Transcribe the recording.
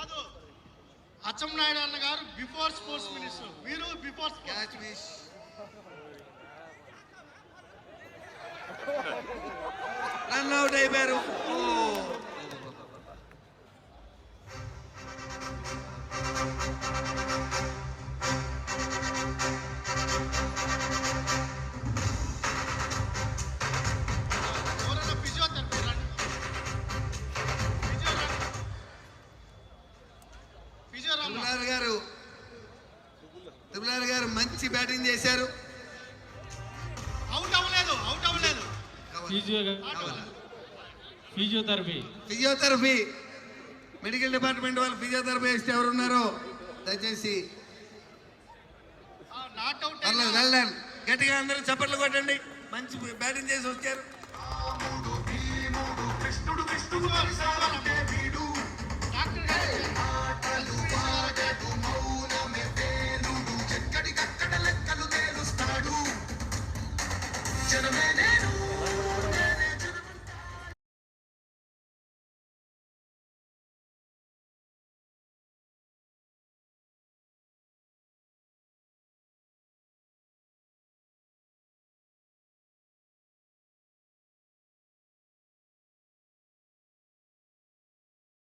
కాదు, అచ్చెన్నాయుడు అన్న గారు బిఫోర్ స్పోర్ట్స్ మినిస్టర్, మీరు బిఫోర్ స్పోర్ట్స్. రన్ అవుట్ అయిపోయారు. తిరుమల గారు మంచి బ్యాటింగ్ చేశారు. అవుట్ అవ్వలేదు. ఫిజియోథెరపీ మెడికల్ డిపార్ట్మెంట్ వాళ్ళు ఫిజియోథెరపీ వేస్తే ఎవరున్నారో దయచేసి వెళ్ళండి. గట్టిగా అందరూ చప్పట్లు కొట్టండి. మంచి బ్యాటింగ్ చేసి వచ్చారు.